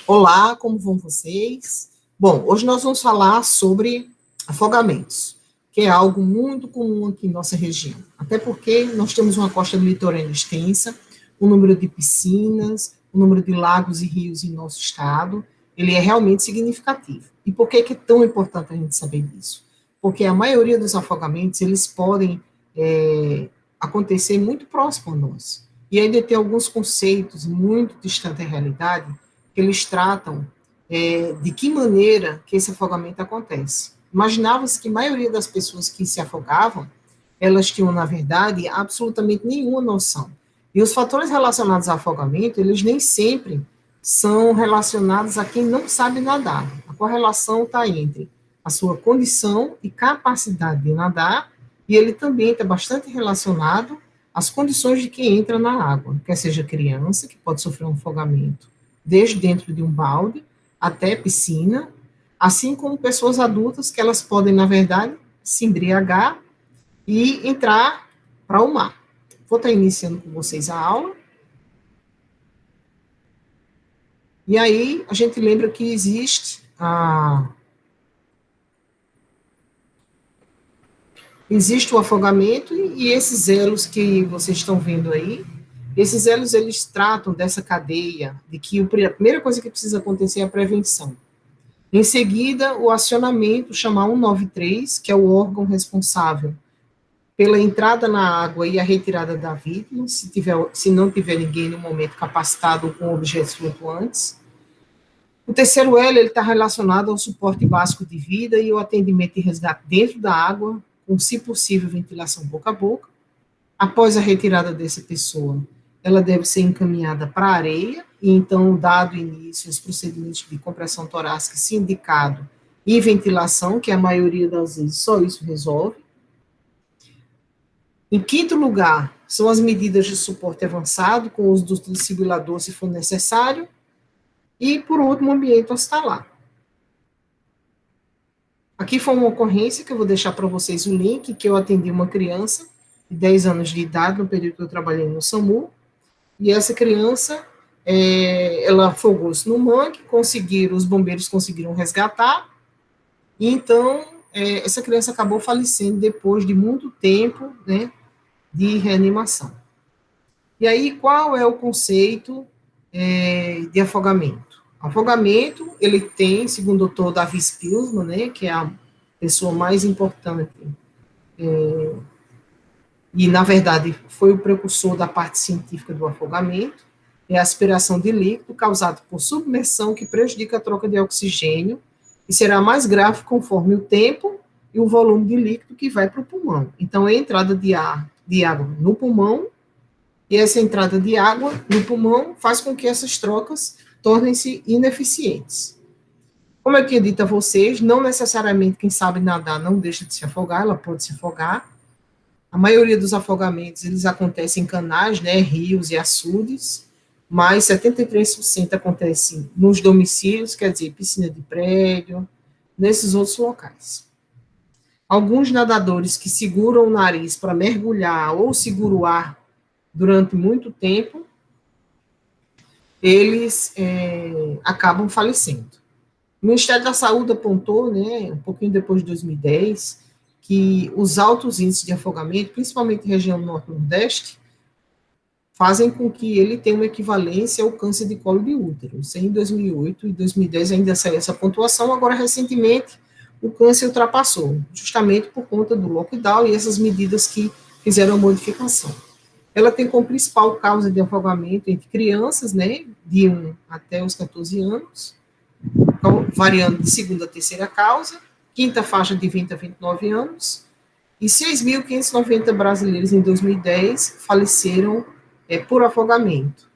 Olá, como vão vocês? Bom, hoje nós vamos falar sobre afogamentos, que é algo muito comum aqui em nossa região. Até porque nós temos uma costa litorânea extensa, o número de piscinas, o número de lagos e rios em nosso estado, ele é realmente significativo. E por que é tão importante a gente saber disso? Porque a maioria dos afogamentos, eles podem acontecer muito próximo a nós. E ainda tem alguns conceitos muito distantes da realidade, que eles tratam de que maneira que esse afogamento acontece. Imaginava-se que a maioria das pessoas que se afogavam, elas tinham, na verdade, absolutamente nenhuma noção. E os fatores relacionados ao afogamento, eles nem sempre são relacionados a quem não sabe nadar. A correlação está entre a sua condição e capacidade de nadar, e ele também está bastante relacionado às condições de quem entra na água, quer seja criança, que pode sofrer um afogamento desde dentro de um balde até piscina, assim como pessoas adultas que elas podem, na verdade, se embriagar e entrar para o mar. Vou estar iniciando com vocês a aula. E aí, a gente lembra que existe o afogamento e esses elos que vocês estão vendo aí, esses elos, eles tratam dessa cadeia, de que a primeira coisa que precisa acontecer é a prevenção. Em seguida, o acionamento, chamar 193, que é o órgão responsável pela entrada na água e a retirada da vítima, se não tiver ninguém no momento capacitado com objetos flutuantes. O terceiro L, ele está relacionado ao suporte básico de vida e o atendimento e resgate dentro da água, com, se possível, ventilação boca a boca. Após a retirada dessa pessoa, ela deve ser encaminhada para a areia, e então, dado início aos procedimentos de compressão torácica, se indicado, e ventilação, que a maioria das vezes só isso resolve. Em quinto lugar, são as medidas de suporte avançado, com o uso do desfibrilador, se for necessário. E, por último, o ambiente hospitalar. Aqui foi uma ocorrência, que eu vou deixar para vocês o link, que eu atendi uma criança de 10 anos de idade, no período que eu trabalhei no SAMU, e essa criança, ela afogou-se no mangue, os bombeiros conseguiram resgatar, e então, essa criança acabou falecendo depois de muito tempo, né, de reanimação. E aí, qual é o conceito de afogamento? Afogamento, ele tem, segundo o doutor Davi Spilsman, né, que é a pessoa mais importante, e, na verdade, foi o precursor da parte científica do afogamento, é a aspiração de líquido causado por submersão que prejudica a troca de oxigênio e será mais grave conforme o tempo e o volume de líquido que vai para o pulmão. Então, é a entrada de água no pulmão, e essa entrada de água no pulmão faz com que essas trocas tornem-se ineficientes. Como eu tinha dito a vocês, não necessariamente quem sabe nadar não deixa de se afogar, ela pode se afogar. A maioria dos afogamentos, eles acontecem em canais, né, rios e açudes, mas 73% acontecem nos domicílios, quer dizer, piscina de prédio, nesses outros locais. Alguns nadadores que seguram o nariz para mergulhar ou seguram o ar durante muito tempo, eles acabam falecendo. O Ministério da Saúde apontou, né, um pouquinho depois de 2010, que os altos índices de afogamento, principalmente em região norte-nordeste, fazem com que ele tenha uma equivalência ao câncer de colo de útero. Isso em 2008 e 2010 ainda saiu essa pontuação, agora recentemente o câncer ultrapassou, justamente por conta do lockdown e essas medidas que fizeram a modificação. Ela tem como principal causa de afogamento entre crianças, né, de 1 até os 14 anos, variando de segunda a terceira causa, quinta faixa de 20 a 29 anos, e 6.590 brasileiros em 2010 faleceram por afogamento.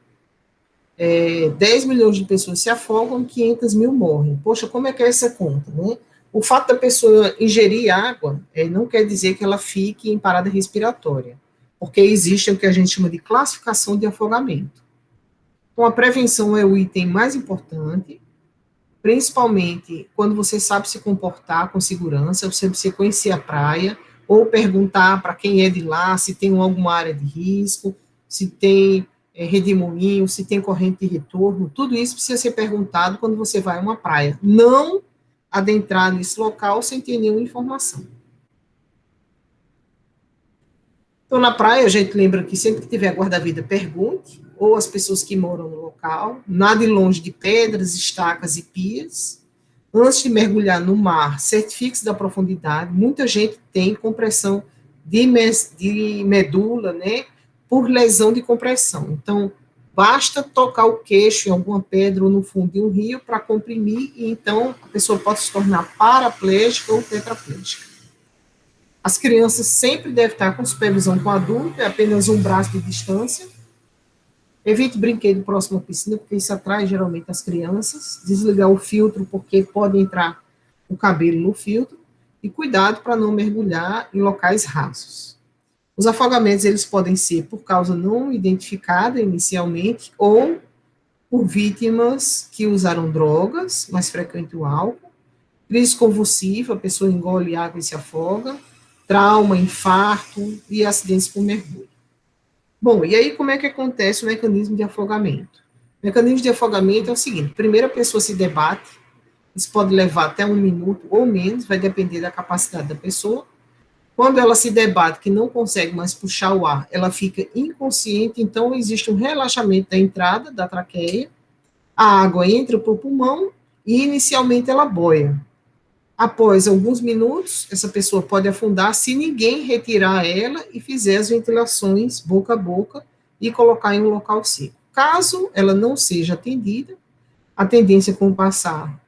10 milhões de pessoas se afogam, 500 mil morrem. Poxa, como é que é essa conta, né? O fato da pessoa ingerir água não quer dizer que ela fique em parada respiratória, porque existe o que a gente chama de classificação de afogamento. Então, a prevenção é o item mais importante, principalmente quando você sabe se comportar com segurança, você conhecer a praia, ou perguntar para quem é de lá se tem alguma área de risco, se tem redemoinho, se tem corrente de retorno, tudo isso precisa ser perguntado quando você vai a uma praia. Não adentrar nesse local sem ter nenhuma informação. Então, na praia, a gente lembra que sempre que tiver guarda-vida, pergunte, ou as pessoas que moram no local, nade longe de pedras, estacas e pias. Antes de mergulhar no mar, certifique-se da profundidade. Muita gente tem compressão de medula, né, por lesão de compressão. Então, basta tocar o queixo em alguma pedra ou no fundo de um rio para comprimir, e então a pessoa pode se tornar paraplégica ou tetraplégica. As crianças sempre devem estar com supervisão com o adulto, é apenas um braço de distância. Evite brinquedo próximo à piscina, porque isso atrai geralmente as crianças. Desligar o filtro, porque pode entrar o cabelo no filtro. E cuidado para não mergulhar em locais rasos. Os afogamentos, eles podem ser por causa não identificada inicialmente, ou por vítimas que usaram drogas, mais frequente o álcool, crise convulsiva, a pessoa engole água e se afoga, trauma, infarto e acidentes por mergulho. Bom, e aí como é que acontece o mecanismo de afogamento? O mecanismo de afogamento é o seguinte: primeiro a pessoa se debate, isso pode levar até 1 minuto ou menos, vai depender da capacidade da pessoa. Quando ela se debate, que não consegue mais puxar o ar, ela fica inconsciente, então existe um relaxamento da entrada da traqueia, a água entra para o pulmão e inicialmente ela boia. Após alguns minutos, essa pessoa pode afundar se ninguém retirar ela e fizer as ventilações boca a boca e colocar em um local seco. Caso ela não seja atendida, a tendência com o passar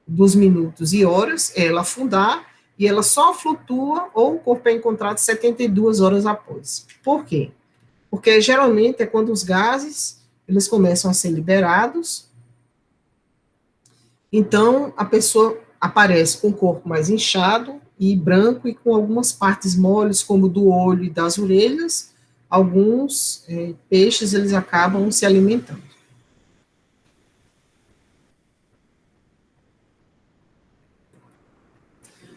dos minutos e horas é ela afundar e ela só flutua ou o corpo é encontrado 72 horas após. Por quê? Porque geralmente é quando os gases eles começam a ser liberados, então a pessoa aparece com o corpo mais inchado e branco e com algumas partes moles, como do olho e das orelhas. Alguns peixes, eles acabam se alimentando.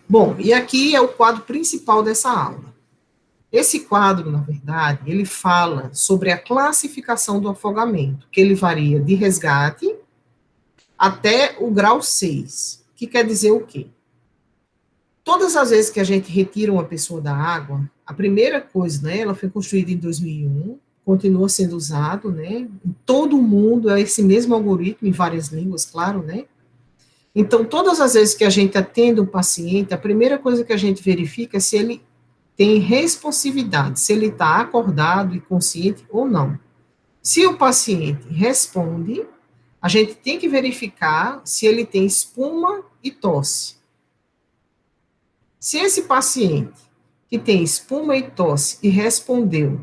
Bom, e aqui é o quadro principal dessa aula. Esse quadro, na verdade, ele fala sobre a classificação do afogamento, que ele varia de resgate até o grau 6, que quer dizer o quê? Todas as vezes que a gente retira uma pessoa da água, a primeira coisa, né, ela foi construída em 2001, continua sendo usado, né, em todo o mundo, é esse mesmo algoritmo, em várias línguas, claro, né. Então, todas as vezes que a gente atende um paciente, a primeira coisa que a gente verifica é se ele tem responsividade, se ele está acordado e consciente ou não. Se o paciente responde, a gente tem que verificar se ele tem espuma e tosse. Se esse paciente que tem espuma e tosse e respondeu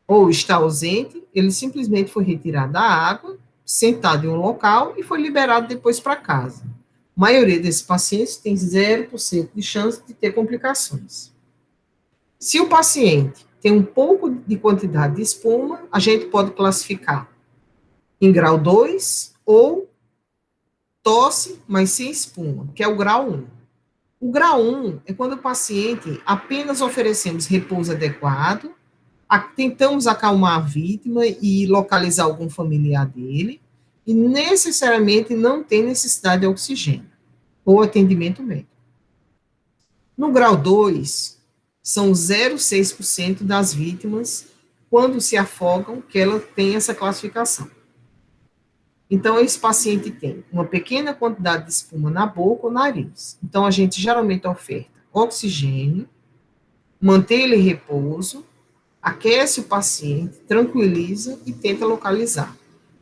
ou está ausente, ele simplesmente foi retirado da água, sentado em um local e foi liberado depois para casa. A maioria desses pacientes tem 0% de chance de ter complicações. Se o paciente tem um pouco de quantidade de espuma, a gente pode classificar em grau 2 ou tosse, mas sem espuma, que é o grau 1. O grau 1 é quando o paciente apenas oferecemos repouso adequado, tentamos acalmar a vítima e localizar algum familiar dele, e necessariamente não tem necessidade de oxigênio ou atendimento médico. No grau 2, são 0,6% das vítimas, quando se afogam, que ela tem essa classificação. Então, esse paciente tem uma pequena quantidade de espuma na boca ou nariz. Então, a gente geralmente oferta oxigênio, mantém ele em repouso, aquece o paciente, tranquiliza e tenta localizar.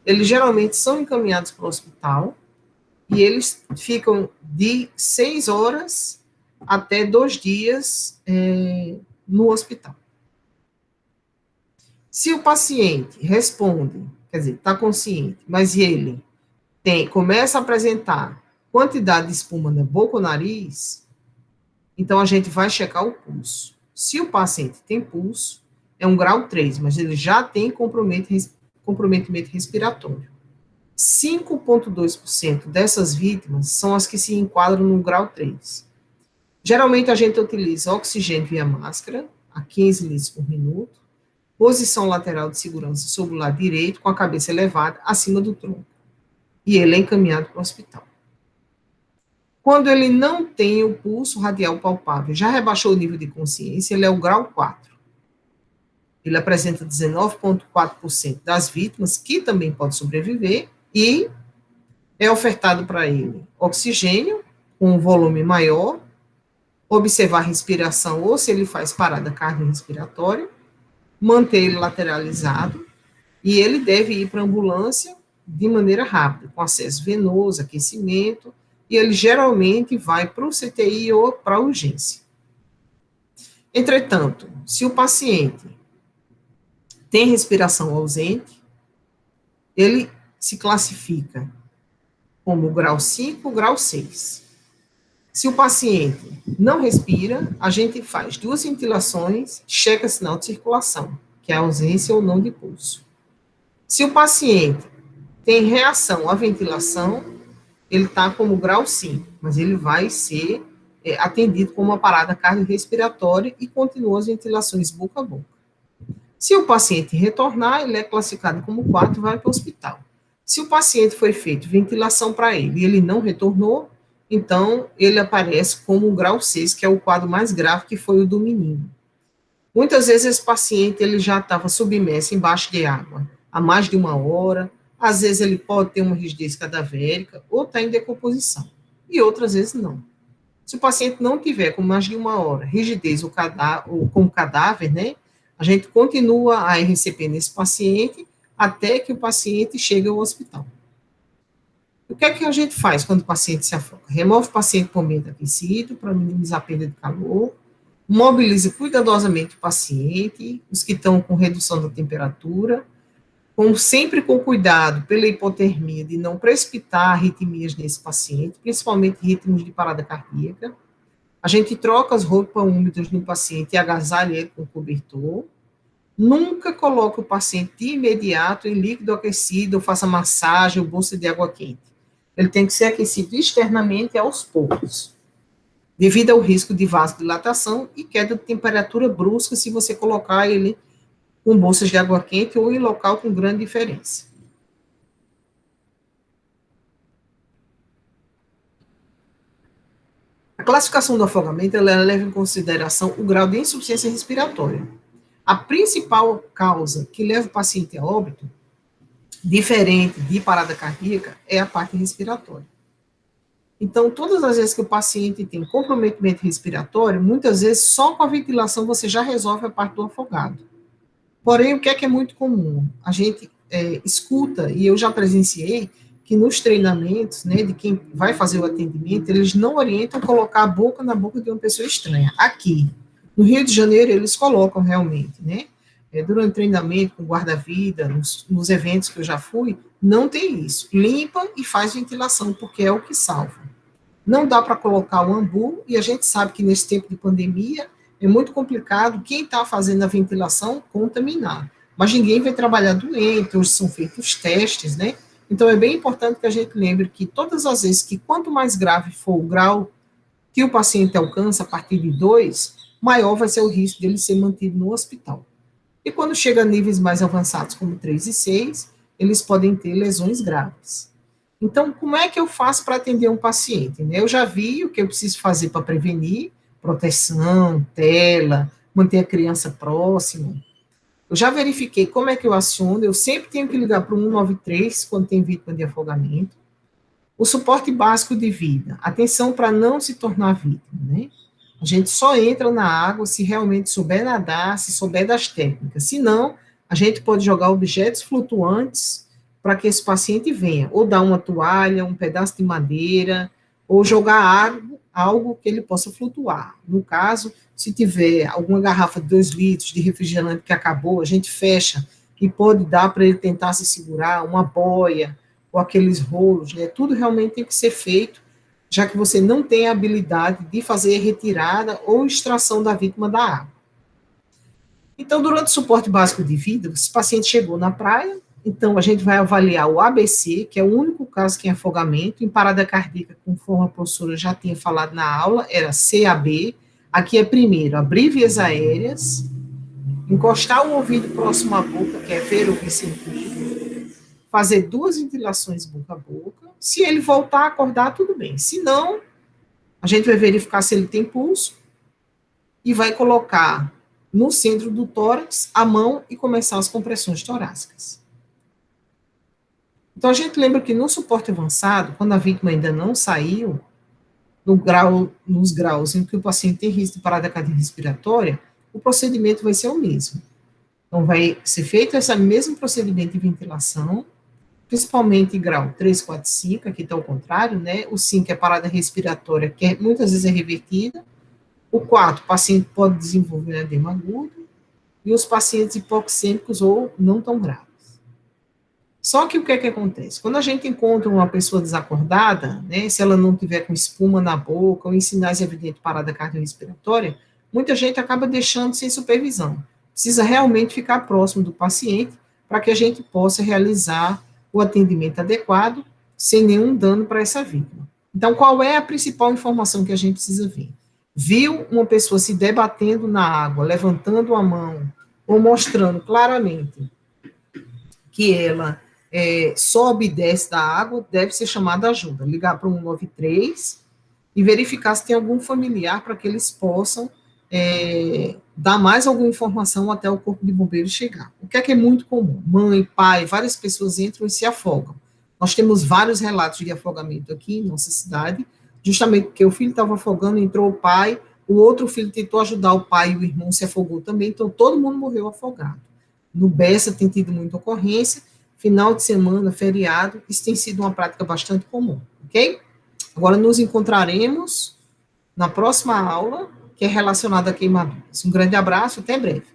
Eles geralmente são encaminhados para o hospital e eles ficam de 6 horas até 2 dias no hospital. Se o paciente responde, quer dizer, está consciente, mas ele começa a apresentar quantidade de espuma na boca ou nariz, então a gente vai checar o pulso. Se o paciente tem pulso, é um grau 3, mas ele já tem comprometimento respiratório. 5,2% dessas vítimas são as que se enquadram no grau 3. Geralmente a gente utiliza oxigênio via máscara, a 15 litros por minuto, posição lateral de segurança sobre o lado direito, com a cabeça elevada acima do tronco. E ele é encaminhado para o hospital. Quando ele não tem o pulso radial palpável, já rebaixou o nível de consciência, ele é o grau 4. Ele apresenta 19,4% das vítimas, que também pode sobreviver, e é ofertado para ele oxigênio, com um volume maior, observar a respiração, ou se ele faz parada cardiorrespiratória, manter ele lateralizado, e ele deve ir para a ambulância de maneira rápida, com acesso venoso, aquecimento, e ele geralmente vai para o CTI ou para a urgência. Entretanto, se o paciente tem respiração ausente, ele se classifica como grau 5, grau 6. Se o paciente não respira, a gente faz 2 ventilações, checa sinal de circulação, que é a ausência ou não de pulso. Se o paciente tem reação à ventilação, ele está como grau 5, mas ele vai ser atendido com uma parada cardiorrespiratória e continua as ventilações boca a boca. Se o paciente retornar, ele é classificado como 4 e vai para o hospital. Se o paciente foi feito ventilação para ele e ele não retornou, então ele aparece como o grau 6, que é o quadro mais grave, que foi o do menino. Muitas vezes esse paciente ele já estava submerso embaixo de água há mais de 1 hora, às vezes ele pode ter uma rigidez cadavérica ou está em decomposição, e outras vezes não. Se o paciente não tiver com mais de 1 hora rigidez ou como cadáver, né, a gente continua a RCP nesse paciente até que o paciente chegue ao hospital. O que é que a gente faz quando o paciente se afoga? Remove o paciente por ambiente aquecido para minimizar a perda de calor, mobiliza cuidadosamente o paciente, os que estão com redução da temperatura, sempre com cuidado pela hipotermia de não precipitar arritmias nesse paciente, principalmente ritmos de parada cardíaca. A gente troca as roupas úmidas no paciente e agasalha ele com cobertor. Nunca coloque o paciente de imediato em líquido aquecido ou faça massagem ou bolsa de água quente. Ele tem que ser aquecido externamente aos poucos, devido ao risco de vasodilatação e queda de temperatura brusca se você colocar ele com bolsas de água quente ou em local com grande diferença. A classificação do afogamento ela leva em consideração o grau de insuficiência respiratória. A principal causa que leva o paciente a óbito, diferente de parada cardíaca, é a parte respiratória. Então, todas as vezes que o paciente tem comprometimento respiratório, muitas vezes só com a ventilação você já resolve a parte do afogado. Porém, o que é muito comum? A gente escuta, e eu já presenciei, que nos treinamentos, né, de quem vai fazer o atendimento, eles não orientam colocar a boca na boca de uma pessoa estranha. Aqui, no Rio de Janeiro, eles colocam realmente, né? Durante o treinamento com guarda-vida, nos eventos que eu já fui, não tem isso. Limpa e faz ventilação, porque é o que salva. Não dá para colocar o ambu, e a gente sabe que nesse tempo de pandemia é muito complicado quem está fazendo a ventilação contaminar. Mas ninguém vai trabalhar doente, hoje são feitos testes, né? Então é bem importante que a gente lembre que todas as vezes que quanto mais grave for o grau que o paciente alcança a partir de 2, maior vai ser o risco dele ser mantido no hospital. E quando chega a níveis mais avançados, como 3 e 6, eles podem ter lesões graves. Então, como é que eu faço para atender um paciente? Eu já vi o que eu preciso fazer para prevenir, proteção, tela, manter a criança próxima. Eu já verifiquei como é que eu aciono, eu sempre tenho que ligar para o 193 quando tem vítima de afogamento. O suporte básico de vida, atenção para não se tornar vítima, né? A gente só entra na água se realmente souber nadar, se souber das técnicas. Se não, a gente pode jogar objetos flutuantes para que esse paciente venha, ou dar uma toalha, um pedaço de madeira, ou jogar algo que ele possa flutuar. No caso, se tiver alguma garrafa de 2 litros de refrigerante que acabou, a gente fecha e pode dar para ele tentar se segurar, uma boia, ou aqueles rolos, né? Tudo realmente tem que ser feito, já que você não tem a habilidade de fazer retirada ou extração da vítima da água. Então, durante o suporte básico de vida, esse paciente chegou na praia, então a gente vai avaliar o ABC, que é o único caso que é afogamento, em parada cardíaca, conforme a professora já tinha falado na aula, era CAB, aqui é primeiro, abrir vias aéreas, encostar o ouvido próximo à boca, que é ver, ouvir, sentir, fazer 2 ventilações boca a boca. Se ele voltar a acordar, tudo bem. Se não, a gente vai verificar se ele tem pulso e vai colocar no centro do tórax a mão e começar as compressões torácicas. Então, a gente lembra que no suporte avançado, quando a vítima ainda não saiu, nos graus em que o paciente tem risco de parada cardiorrespiratória, o procedimento vai ser o mesmo. Então, vai ser feito esse mesmo procedimento de ventilação, principalmente grau 3, 4, 5, aqui está o contrário, né? O 5 é parada respiratória, que muitas vezes é revertida. O 4, o paciente pode desenvolver edema agudo. E os pacientes hipoxêmicos ou não tão graves. Só que o que é que acontece? Quando a gente encontra uma pessoa desacordada, né, se ela não tiver com espuma na boca ou em sinais evidentes de parada cardiorrespiratória, muita gente acaba deixando sem supervisão. Precisa realmente ficar próximo do paciente para que a gente possa realizar o atendimento adequado sem nenhum dano para essa vítima. Então, qual é a principal informação que a gente precisa ver? Viu uma pessoa se debatendo na água, levantando a mão ou mostrando claramente que ela sobe e desce da água, deve ser chamada ajuda. Ligar para o 193 e verificar se tem algum familiar para que eles possam dar mais alguma informação até o corpo de bombeiros chegar. O que é muito comum? Mãe, pai, várias pessoas entram e se afogam. Nós temos vários relatos de afogamento aqui em nossa cidade, justamente porque o filho estava afogando, entrou o pai, o outro filho tentou ajudar o pai e o irmão se afogou também, então todo mundo morreu afogado. No Bessa tem tido muita ocorrência, final de semana, feriado, isso tem sido uma prática bastante comum, ok? Agora nos encontraremos na próxima aula, que é relacionada a queimaduras. Um grande abraço, até breve.